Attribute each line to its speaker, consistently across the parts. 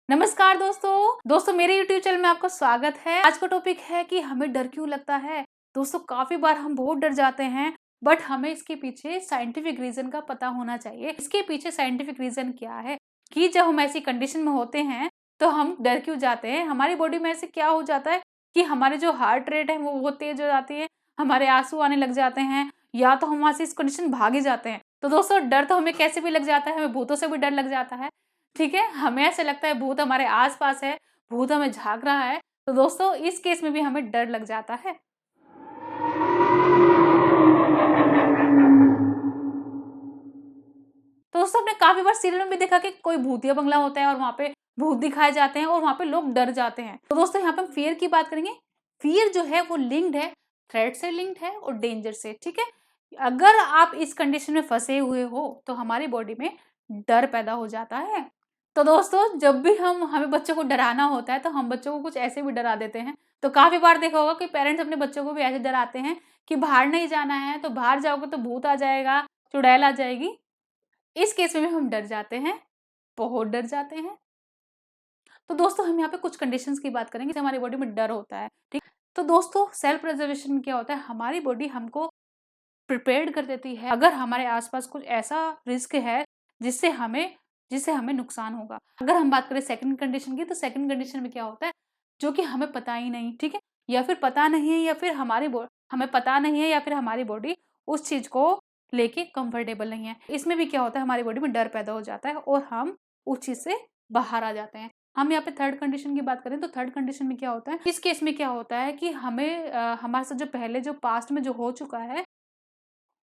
Speaker 1: नमस्कार दोस्तों मेरे YouTube चैनल में आपका स्वागत है। आज का टॉपिक है कि हमें डर क्यों लगता है। दोस्तों काफी बार हम बहुत डर जाते हैं, बट हमें इसके पीछे साइंटिफिक रीजन का पता होना चाहिए। इसके पीछे साइंटिफिक रीजन क्या है कि जब हम ऐसी कंडीशन में होते हैं तो हम डर क्यों जाते हैं। हमारी बॉडी में ऐसे क्या हो जाता है कि हमारे जो हार्ट रेट है वो बहुत तेज हो जाती है, हमारे आंसू आने लग जाते हैं, या तो हम वहां से इस कंडीशन भाग ही जाते हैं। तो दोस्तों डर तो हमें कैसे भी लग जाता है, हमें भूतों से भी डर लग जाता है। ठीक है, हमें ऐसे लगता है भूत हमारे आस-पास है, भूत हमें झाँक रहा है। तो दोस्तों इस केस में भी हमें डर लग जाता है। तो दोस्तों आपने काफ़ी बार सीरियल में भी देखा कि कोई भूतिया बंगला होता है और वहाँ पे भूत दिखाए जाते हैं और वहाँ पे लोग डर जाते हैं। तो दोस्तों यहाँ पे हम फ़ियर की बात करेंगे। फ़ियर जो है वो लिंक्ड है, थ्रेट से लिंक्ड है और डेंजर से, ठीक है? अगर आप इस कंडीशन में फँसे हुए हो, तो हमारी बॉडी में डर पैदा हो जाता है। तो दोस्तों जब भी हमें बच्चों को डराना होता है, तो हम बच्चों को कुछ ऐसे भी डरा देते हैं। तो काफ़ी बार देखा होगा कि पेरेंट्स अपने बच्चों को भी ऐसे डराते हैं कि बाहर नहीं जाना है, तो बाहर जाओगे तो भूत आ जाएगा, चुड़ैल आ जाएगी। इस केस में भी हम डर जाते हैं, बहुत डर जाते हैं। तो दोस्तों हम यहाँ पे कुछ कंडीशंस की बात करेंगे, जैसे हमारी बॉडी में डर होता है, ठीक? तो दोस्तों सेल्फ प्रिजर्वेशन में क्या होता है, हमारी बॉडी हमको प्रिपेयर्ड कर देती है अगर हमारे आस-पास कुछ ऐसा रिस्क है जिससे हमें नुकसान होगा। अगर हम बात करें सेकंड कंडीशन की, तो सेकंड कंडीशन में क्या होता है, जो कि हमें पता ही नहीं, ठीक है? या फिर पता नहीं है, या फिर हमें पता नहीं है, या फिर हमारी बॉडी उस चीज़ को लेके कंफर्टेबल नहीं है। इसमें भी क्या होता है, हमारी बॉडी में डर पैदा हो जाता है और हम उस चीज़ से बाहर आ जाते हैं। हम यहाँ पे थर्ड कंडीशन की बात करें, तो थर्ड कंडीशन में क्या होता है, इस केस में क्या होता है कि हमारे साथ जो पहले जो पास्ट में जो हो चुका है,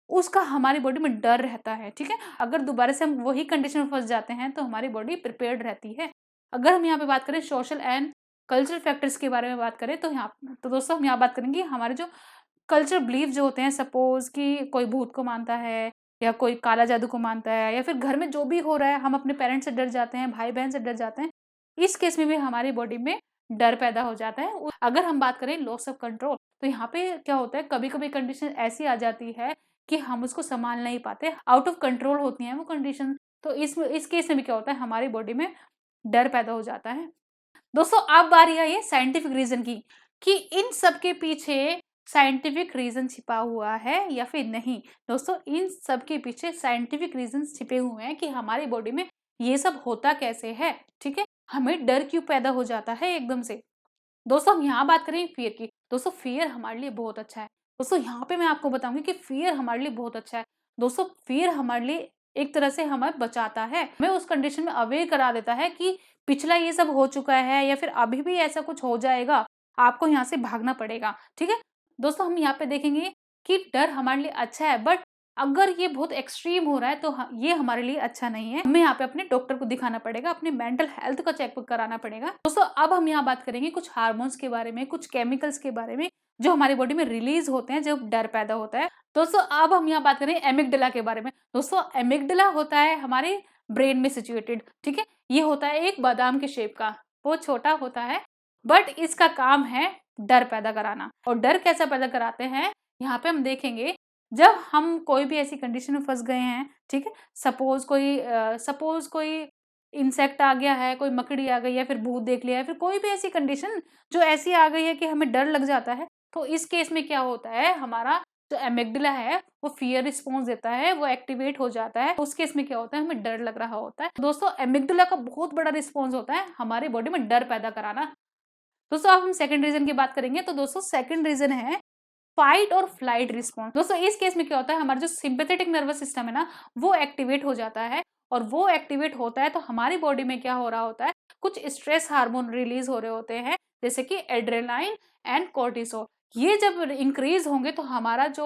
Speaker 1: उसका हमारी बॉडी में डर रहता है, ठीक है? अगर दोबारा से हम वही कंडीशन में फँस जाते हैं, तो हमारी बॉडी प्रिपेयर्ड रहती है। अगर हम यहाँ पे बात करें सोशल एंड कल्चरल फैक्टर्स के बारे में बात करें, तो दोस्तों हम यहाँ बात करेंगे हमारे जो कल्चरल बिलीफ जो होते हैं। सपोज़ कि कोई भूत को मानता है, या कोई काला जादू को मानता है, या फिर घर में जो भी हो रहा है, हम अपने पेरेंट्स से डर जाते हैं, भाई-बहन से डर जाते हैं। इस केस में भी हमारी बॉडी में डर पैदा हो जाता है। अगर हम बात करें लॉस ऑफ कंट्रोल, तो यहाँ पे क्या होता है, कभी-कभी कंडीशन ऐसी आ जाती है कि हम उसको सँभाल नहीं पाते, आउट ऑफ कंट्रोल होती हैं वो कंडीशन। तो इस केस में भी क्या होता है, हमारी बॉडी में डर पैदा हो जाता है। दोस्तों अब बारी आई है साइंटिफिक रीज़न की, कि इन सब के पीछे साइंटिफिक रीज़न छिपा हुआ है या फिर नहीं। दोस्तों इन सब के पीछे साइंटिफिक रीज़न्स छिपे हुए हैं कि हमारी बॉडी में ये सब होता कैसे है, ठीक है? हमें डर क्यों पैदा हो जाता है एकदम से। दोस्तों हम यहाँ बात करें फ़ियर की। दोस्तों फ़ियर हमारे लिए बहुत अच्छा है। दोस्तों यहाँ पे मैं आपको बताऊँगी कि फ़ियर हमारे लिए बहुत अच्छा है। दोस्तों फ़ियर हमारे लिए एक तरह से हमें बचाता है। हमें उस कंडीशन में अवेयर करा देता है कि पिछला ये सब हो चुका है, या फिर अभी भी ऐसा कुछ हो जाएगा, आपको यहाँ से भागना पड़ेगा, ठीक है? दोस्तों हम यहाँ पे देखेंगे कि डर हमारे लिए अच्छा है, बट अगर ये बहुत एक्सट्रीम हो रहा है तो ये हमारे लिए अच्छा नहीं है। हमें यहाँ पे अपने डॉक्टर को दिखाना पड़ेगा, अपने मेंटल हेल्थ का चेकअप कराना पड़ेगा। दोस्तों अब हम यहाँ बात करेंगे कुछ हार्मोन्स के बारे में, कुछ केमिकल्स के बारे में, जो हमारी बॉडी में रिलीज होते हैं जब डर पैदा होता है। दोस्तों अब हम यहाँ बात करें एमिगडाला के बारे में। दोस्तों एमिगडाला होता है हमारे ब्रेन में सिचुएटेड, ठीक है? ये होता है एक बादाम के शेप का, बहुत छोटा होता है, बट इसका काम है डर पैदा कराना। और डर कैसा पैदा कराते हैं, यहाँ पे हम देखेंगे। जब हम कोई भी ऐसी कंडीशन में फँस गए हैं, ठीक है? सपोज़ कोई इंसेक्ट आ गया है, कोई मकड़ी आ गई है, फिर भूत देख लिया है, फिर कोई भी ऐसी कंडीशन जो ऐसी आ गई है कि हमें डर लग जाता है, तो इस केस में क्या होता है, हमारा जो एमिगडाला है वो फ़ियर रिस्पॉन्स देता है, वो एक्टिवेट हो जाता है। उस केस में क्या होता है, हमें डर लग रहा होता है। दोस्तों एमिगडाला का बहुत बड़ा रिस्पॉन्स होता है हमारी बॉडी में डर पैदा कराना। दोस्तों अब हम सेकंड रीज़न की बात करेंगे, तो दोस्तों सेकंड रीज़न है फाइट और फ्लाइट रिस्पॉन्स। दोस्तों इस केस में क्या होता है, हमारा जो सिंपैथेटिक नर्वस सिस्टम है ना, वो एक्टिवेट हो जाता है। और वो एक्टिवेट होता है तो हमारी बॉडी में क्या हो रहा होता है, कुछ स्ट्रेस हार्मोन रिलीज हो रहे होते हैं, जैसे कि एड्रेनालाइन एंड कोर्टिसोल। ये जब इंक्रीज होंगे तो हमारा जो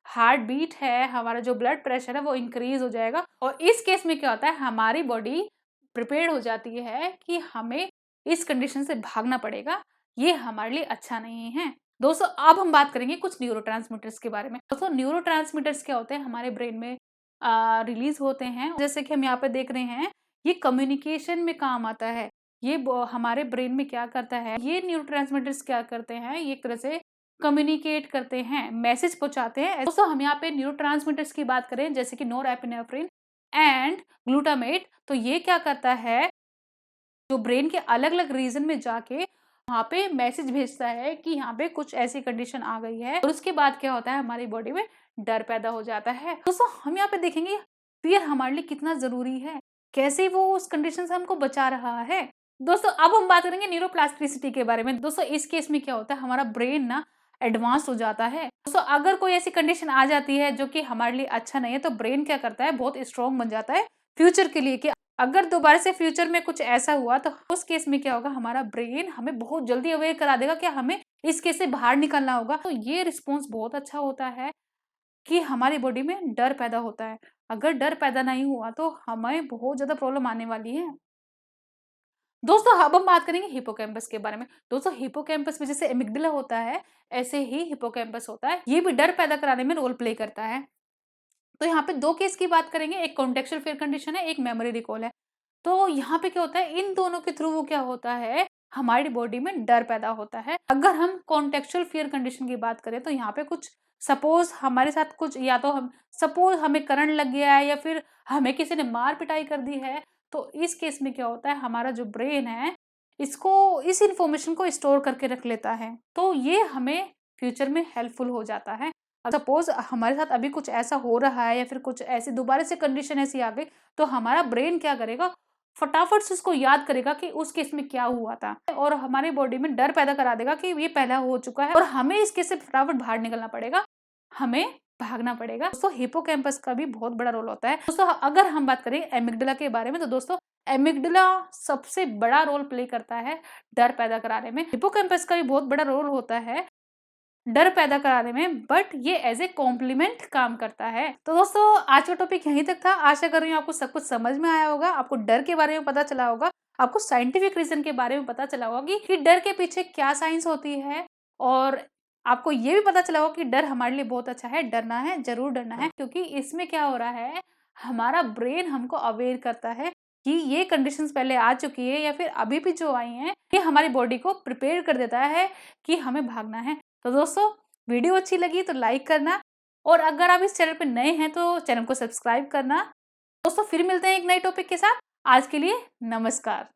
Speaker 1: हार्ट बीट है, हमारा जो ब्लड प्रेशर है, वो इंक्रीज हो जाएगा। और इस केस में क्या होता है, हमारी बॉडी प्रिपेयर्ड हो जाती है कि हमें इस कंडीशन से भागना पड़ेगा, ये हमारे लिए अच्छा नहीं है। दोस्तों अब हम बात करेंगे कुछ न्यूरोट्रांसमीटर्स के बारे में। दोस्तों न्यूरोट्रांसमीटर्स क्या होते हैं, हमारे ब्रेन में रिलीज होते हैं, जैसे कि हम यहाँ पे देख रहे हैं, ये कम्युनिकेशन में काम आता है। हमारे ब्रेन में क्या करता है, ये न्यूरोट्रांसमीटर्स क्या करते हैं, ये एक तरह से कम्युनिकेट करते हैं, मैसेज पहुंचाते हैं। दोस्तों हम यहाँ पे न्यूरोट्रांसमीटर्स की बात करें, जैसे कि नोरएपिनेफ्रिन एंड ग्लूटामेट, तो ये क्या करता है, जो ब्रेन के अलग-अलग रीजन में जाके वहाँ पे मैसेज भेजता है कि यहाँ पे कुछ ऐसी कंडीशन आ गई है और उसके बाद क्या होता है हमारी बॉडी में डर पैदा हो जाता है। दोस्तों हम यहाँ पे देखेंगे फियर हमारे लिए कितना जरूरी है, कैसे वो उस कंडीशन से हमको बचा रहा है। दोस्तों अब हम बात करेंगे न्यूरोप्लास्टिसिटी के बारे में। दोस्तों इस केस में क्या होता है हमारा ब्रेन ना एडवांस हो जाता है। दोस्तों अगर कोई ऐसी कंडीशन आ जाती है जो कि हमारे लिए अच्छा नहीं है तो ब्रेन क्या करता है बहुत स्ट्रॉन्ग बन जाता है फ्यूचर के लिए कि अगर दोबारा से फ्यूचर में कुछ ऐसा हुआ तो उस केस में क्या होगा हमारा ब्रेन हमें बहुत जल्दी अवेयर करा देगा कि हमें इस केस से बाहर निकलना होगा। तो ये रिस्पॉन्स बहुत अच्छा होता है कि हमारी बॉडी में डर पैदा होता है। अगर डर पैदा नहीं हुआ तो हमें बहुत ज्यादा प्रॉब्लम आने वाली है। दोस्तों अब हम बात करेंगे हिपोकैम्पस के बारे में। दोस्तों हिपोकैम्पस में जैसे एमिग्डाला होता है ऐसे ही हिपोकैम्पस होता है, ये भी डर पैदा कराने में रोल प्ले करता है। तो यहाँ पे दो केस की बात करेंगे, एक कॉन्टेक्चुअल फियर कंडीशन है, एक मेमोरी रिकॉल है। तो यहाँ पे क्या होता है इन दोनों के थ्रू वो क्या होता है हमारी बॉडी में डर पैदा होता है। अगर हम कॉन्टेक्चुअल फियर कंडीशन की बात करें तो यहाँ पे कुछ सपोज हमारे साथ कुछ या तो हम सपोज हमें करंट लग गया है या फिर हमें किसी ने मार पिटाई कर दी है, तो इस केस में क्या होता है हमारा जो ब्रेन है इसको इस इंफॉर्मेशन को स्टोर करके रख लेता है, तो ये हमें फ्यूचर में हेल्पफुल हो जाता है। सपोज हमारे साथ अभी कुछ ऐसा हो रहा है या फिर कुछ ऐसी दोबारा से कंडीशन ऐसी आ गई तो हमारा ब्रेन क्या करेगा फटाफट से उसको याद करेगा कि उस केस में क्या हुआ था और हमारी बॉडी में डर पैदा करा देगा कि ये पहला हो चुका है और हमें इस केस से फटाफट बाहर निकलना पड़ेगा, हमें भागना पड़ेगा। दोस्तों हिपोकैम्पस का भी बहुत बड़ा रोल होता है। दोस्तों अगर हम बात करें एमिग्डाला के बारे में तो दोस्तों एमिग्डाला सबसे बड़ा रोल प्ले करता है डर पैदा कराने में। हिपोकैम्पस का भी बहुत बड़ा रोल होता है डर पैदा कराने में, बट ये एज ए कॉम्प्लीमेंट काम करता है। तो दोस्तों आज का टॉपिक यहीं तक था। आशा कर रही हूँ आपको सब कुछ समझ में आया होगा, आपको डर के बारे में पता चला होगा, आपको साइंटिफिक रीजन के बारे में पता चला होगा कि डर के पीछे क्या साइंस होती है और आपको ये भी पता चला होगा कि डर हमारे लिए बहुत अच्छा है। डरना है, जरूर डरना है, क्योंकि इसमें क्या हो रहा है हमारा ब्रेन हमको अवेयर करता है कि ये कंडीशंस पहले आ चुकी है या फिर अभी भी जो आई हैं, ये हमारी बॉडी को प्रिपेयर कर देता है कि हमें भागना है। तो दोस्तों वीडियो अच्छी लगी तो लाइक करना और अगर आप इस चैनल पर नए हैं तो चैनल को सब्सक्राइब करना। दोस्तों फिर मिलते हैं एक नए टॉपिक के साथ। आज के लिए नमस्कार।